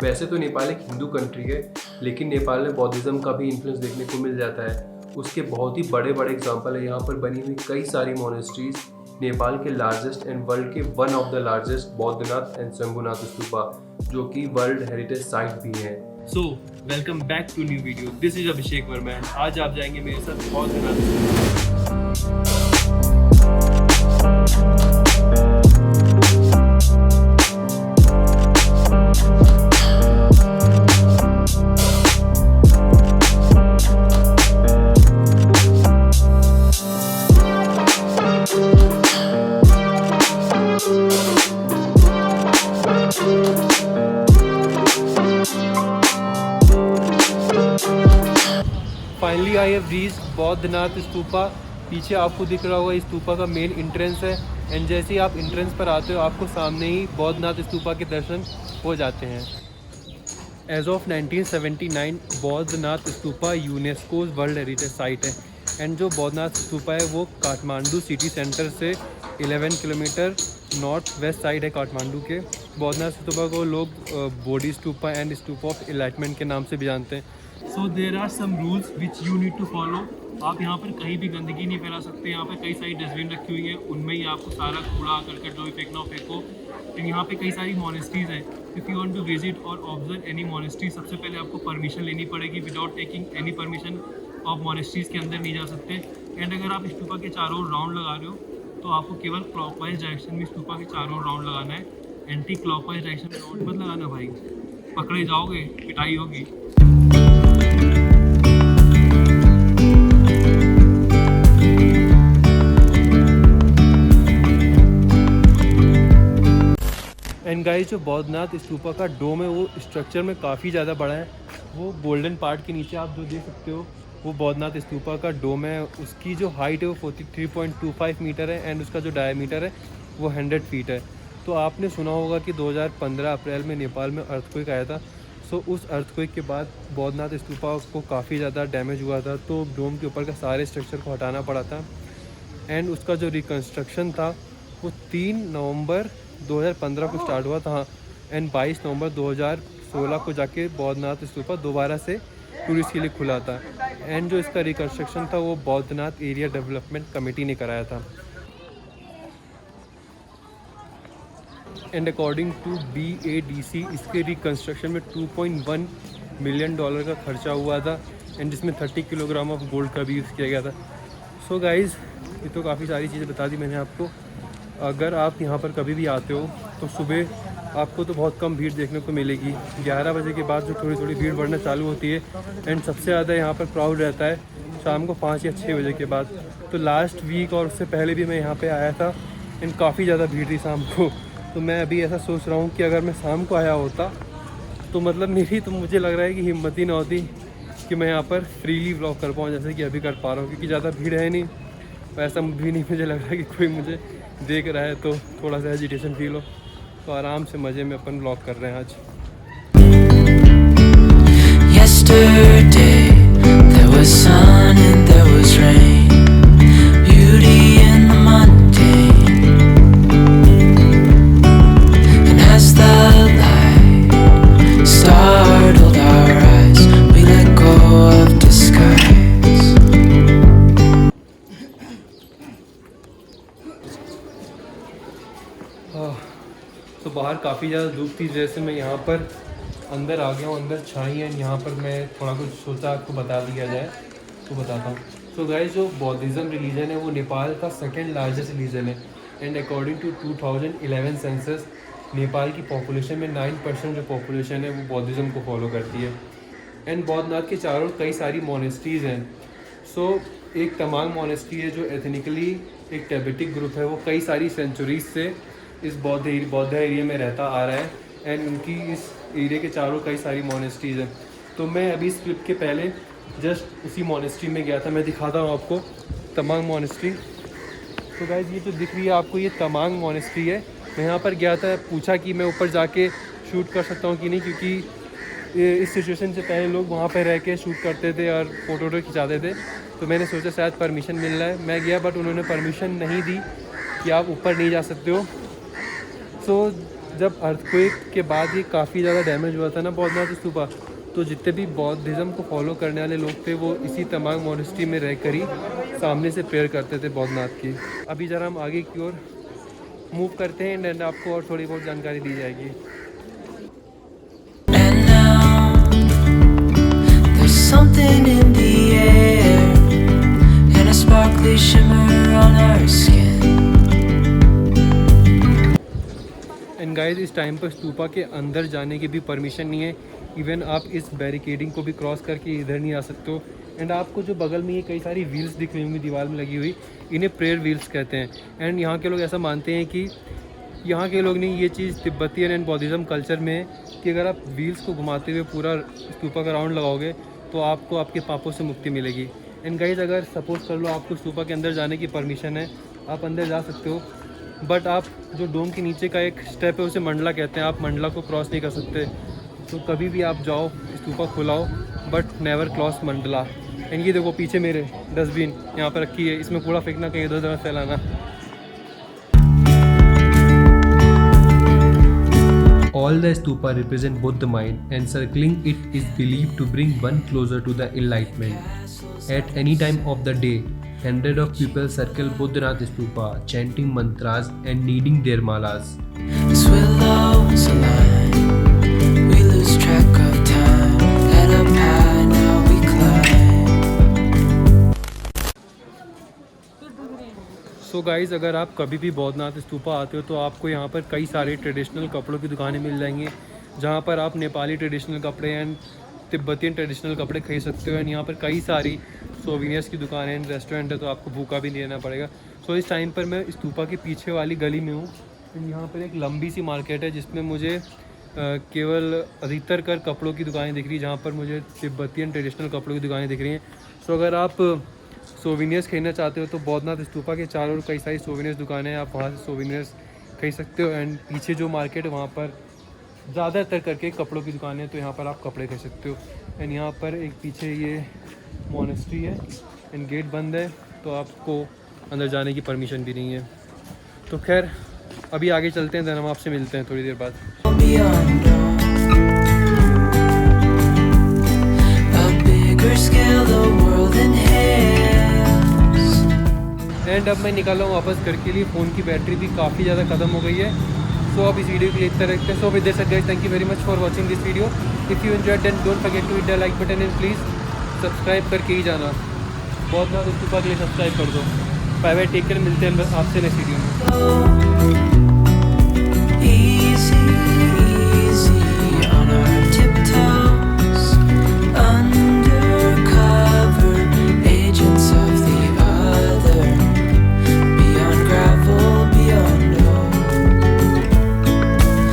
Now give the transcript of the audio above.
वैसे तो नेपाल एक हिंदू कंट्री है, लेकिन नेपाल में बौद्धिज़्म का भी इन्फ्लुएंस देखने को मिल जाता है। उसके बहुत ही बड़े बड़े एग्जाम्पल है यहाँ पर बनी हुई कई सारी मोनेस्ट्रीज। नेपाल के लार्जेस्ट एंड वर्ल्ड के one of the largest Boudhanath and Shambhunath stupa, जो कि वर्ल्ड हेरिटेज साइट भी हैं। So welcome back to new video, this is Abhishek Verma. आज आप जाएंगे मेरे साथ Boudhanath. Finally I have reached Boudhanath stupa. पीछे आपको दिख रहा होगा इस स्तूपा का मेन एंट्रेंस है, एंड जैसे ही आप एंट्रेंस पर आते हो आपको सामने ही बौद्धनाथ स्तूपा के दर्शन हो जाते हैं। As of 1979 Boudhanath stupa UNESCO world heritage site है, एंड जो बौद्धनाथ स्तूपा है वो काठमांडू सिटी सेंटर से 11 किलोमीटर नॉर्थ वेस्ट साइड है काठमांडू के। बौद्धनाथ स्तूपा को लोग Bodhi stupa and stupa of enlightenment के नाम से भी जानते हैं। So there are some rules which you need to follow. आप यहाँ पर कहीं भी गंदगी नहीं फैला सकते। यहाँ पर कई सारी डस्टबिन रखी हुई है, उनमें ही आपको सारा कूड़ा करकट जो भी फेंकना हो फेंको। फिर यहाँ पे कई सारी मोनेस्ट्रीज हैं। If you want to visit और ऑब्जर्व एनी मोनेस्ट्री, सबसे पहले आपको परमिशन लेनी पड़ेगी। विदाउट टेकिंग एनी परमिशन आप मोनेस्ट्रीज के अंदर नहीं जा सकते। एंड अगर आप स्तूपा के चारों राउंड लगा रहे हो तो आपको केवल क्लॉकवाइज डायरेक्शन में स्तूपा के चारों राउंड लगाना है। एंटी क्लॉकवाइज डायरेक्शन में राउंड मत लगाना भाई, पकड़े जाओगे, पिटाई होगी। एंड गाइस, जो बौद्धनाथ स्तूपा का डोम है वो स्ट्रक्चर में काफ़ी ज़्यादा बड़ा है। वो गोल्डन पार्ट के नीचे आप जो देख सकते हो वो बौद्धनाथ स्तूपा का डोम है। उसकी जो हाइट है वो 43.25 मीटर है, एंड उसका जो डायमीटर है वो 100 फीट है। तो आपने सुना होगा कि 2015 अप्रैल में नेपाल में अर्थक्वेक आया था। सो उस अर्थक्वेक के बाद बौद्धनाथ स्तूपा को काफ़ी ज़्यादा डैमेज हुआ था, तो डोम के ऊपर का सारे स्ट्रक्चर को हटाना पड़ा था। एंड उसका जो रिकन्स्ट्रक्शन था वो 3 नवंबर 2015 को स्टार्ट हुआ था, एंड 22 नवंबर 2016 को जाके बौद्धनाथ स्तूपा दोबारा से टूरिस्ट के लिए खुला था। एंड जो इसका रिकन्स्ट्रक्शन था वो बौद्धनाथ एरिया डेवलपमेंट कमेटी ने कराया था। एंड अकॉर्डिंग टू BADC इसके रिकन्स्ट्रक्शन में $2.1 मिलियन का खर्चा हुआ था, एंड जिसमें 30 किलोग्राम ऑफ गोल्ड का भी यूज़ किया गया था। सो गाइज़, ये तो काफ़ी सारी चीज़ें बता दी मैंने आपको। अगर आप यहाँ पर कभी भी आते हो तो सुबह आपको तो बहुत कम भीड़ देखने को मिलेगी। 11 बजे के बाद जो थोड़ी थोड़ी भीड़ बढ़ना चालू होती है, एंड सबसे ज़्यादा यहाँ पर क्राउड रहता है शाम को 5 या 6 बजे के बाद। तो लास्ट वीक और उससे पहले भी मैं यहाँ पे आया था, एंड काफ़ी ज़्यादा भीड़ थी शाम को। तो मैं अभी ऐसा सोच रहा हूँ कि अगर मैं शाम को आया होता तो मतलब मेरी तो मुझे लग रहा है कि हिम्मत ही ना होती कि मैं यहाँ पर फ्रीली व्लॉग कर पाऊँ जैसे कि अभी कर पा रहा हूँ, क्योंकि ज़्यादा भीड़ है नहीं। वैसा भी नहीं मुझे लग रहा है कि कोई मुझे देख रहा है तो थोड़ा सा हेजिटेशन फील हो। तो आराम से मज़े में अपन व्लॉग कर रहे हैं आज। Yesterday there was sun and there was rain, beauty in the mundane, and as the light startled our eyes, we let go of disguise. तो बाहर काफ़ी ज़्यादा धूप थी, जैसे मैं यहाँ पर अंदर आ गया हूँ, अंदर छाई है। यहाँ पर मैं थोड़ा कुछ सोचा आपको बता दिया जाए तो बताता हूँ। सो गाइस, जो बौद्धिज़्म रिलीजन है वो नेपाल का सेकंड लार्जेस्ट रिलीजन है, and according to 2011 census Nepal की पॉपुलेशन में 9% जो पॉपुलेशन है वो बौद्धिज़्म को फॉलो करती है। एंड बौद्धनाथ के चारों कई सारी मोनेस्ट्रीज़ हैं। सो एक तमांग मोनेस्ट्री है जो एथनिकली एक टिबेटिक ग्रुप है, वो कई सारी सेंचुरीज से इस बौद्ध एरिया में रहता आ रहा है, एंड उनकी इस एरिया के चारों कई सारी मोनेस्ट्रीज़ हैं। तो मैं अभी इस क्लिप के पहले जस्ट उसी मोनेस्ट्री में गया था, मैं दिखाता हूँ आपको तमांग मोनेस्ट्री। तो गाइस, ये जो दिख रही है आपको ये तमांग मोनेस्ट्री है। मैं यहाँ पर गया था, पूछा कि मैं ऊपर जाके शूट कर सकता हूँ कि नहीं, क्योंकि इस सिचुएशन से पहले लोग वहाँ पर रह के शूट करते थे और फ़ोटो खिंचाते थे। तो मैंने सोचा शायद परमिशन मिल रहा है, मैं गया, बट उन्होंने परमिशन नहीं दी कि आप ऊपर नहीं जा सकते हो। सो जब अर्थक्वेक के बाद ये काफ़ी ज़्यादा डैमेज हुआ था ना बौद्धनाथ स्तूपा, तो जितने भी बौद्धिज़्म को फॉलो करने वाले लोग थे वो इसी तमांग मोनेस्ट्री में रह कर ही सामने से प्रेयर करते थे बौद्धनाथ की। अभी ज़रा हम आगे की ओर मूव करते हैं एंड आपको और थोड़ी बहुत जानकारी दी जाएगी। Something in the air and a sparkly shimmer on our skin. And guys इस टाइम पर स्तूपा के अंदर जाने की भी परमिशन नहीं है। इवन आप इस बैरिकेडिंग को भी क्रॉस करके इधर नहीं आ सकते हो। एंड आपको जो बगल में ये कई सारी व्हील्स दिख रही होंगी दीवार में लगी हुई, इन्हें प्रेयर व्हील्स कहते हैं। एंड यहाँ के लोग ऐसा मानते हैं कि यहाँ के लोग नहीं, ये चीज़ तिब्बतियन एंड बौद्धिज़्म कल्चर में है कि अगर आप व्हील्स को घुमाते हुए पूरा स्तूपा का राउंड लगाओगे तो आपको आपके पापों से मुक्ति मिलेगी। एंड गाइस अगर सपोज कर लो आपको स्तूपा के अंदर जाने की परमिशन है, आप अंदर जा सकते हो, बट आप जो डोम के नीचे का एक स्टेप है उसे मंडला कहते हैं, आप मंडला को क्रॉस नहीं कर सकते। तो कभी भी आप जाओ स्तूपा खुलाओ but never cross mandala. And ये देखो पीछे मेरे डस्टबिन यहाँ पर रखी है, इसमें कूड़ा फेंकना, कहीं इधर उधर फैलाना। All the stupa represent Buddha mind and circling it is believed to bring one closer to the enlightenment. At any time of the day, hundreds of people circle Buddhanath stupa, chanting mantras and kneading their malas. As willows align, we lose track of time. Head up high, now we climb. So guys अगर आप कभी भी बौद्धनाथ स्तूपा आते हो तो आपको यहाँ पर कई सारे ट्रेडिशनल कपड़ों की दुकानें मिल जाएंगी, जहाँ पर आप नेपाली ट्रेडिशनल कपड़े एंड तिब्बतियन ट्रेडिशनल कपड़े खरीद सकते हो। एंड यहाँ पर कई सारी सोविनियर्स की दुकानें एंड रेस्टोरेंट है, तो आपको भूखा भी नहीं रहना पड़ेगा। सो इस टाइम पर मैं स्तूपा के पीछे वाली गली में हूँ। यहाँ पर एक लंबी सी मार्केट है जिसमें मुझे केवल अधिकतर कर कपड़ों की दुकानें दिख रही है, जहाँ पर मुझे तिब्बतियन ट्रेडिशनल कपड़ों की दुकानें दिख रही हैं। सो अगर आप सोविनियर्स खरीदना चाहते हो तो बौद्धनाथ स्तूपा के चारों ओर कई सारी सोविनियर्स दुकानें हैं, आप वहाँ से सोविनियर्स खरीद सकते हो। एंड पीछे जो मार्केट है वहाँ पर ज़्यादातर करके कपड़ों की दुकानें हैं, तो यहाँ पर आप कपड़े खरीद सकते हो। एंड यहाँ पर एक पीछे ये मोनेस्ट्री है एंड गेट बंद है, तो आपको अंदर जाने की परमिशन भी नहीं है। तो खैर अभी आगे चलते हैं, देन हम आपसे मिलते हैं थोड़ी देर बाद। एंड अब मैं निकल रहा हूँ वापस घर के लिए। फ़ोन की बैटरी भी काफ़ी ज़्यादा ख़त्म हो गई है। सो अब इस वीडियो के लिए इतना रखते हैं। So with this guys, thank you very much for watching this video. If you enjoyed then don't forget to hit the like button and please subscribe करके ही जाना। बहुत ज़्यादा स्तूपा के लिए सब्सक्राइब कर दो। बाय बाय, टेक केयर, मिलते हैं आपसे नेक्स्ट वीडियो में।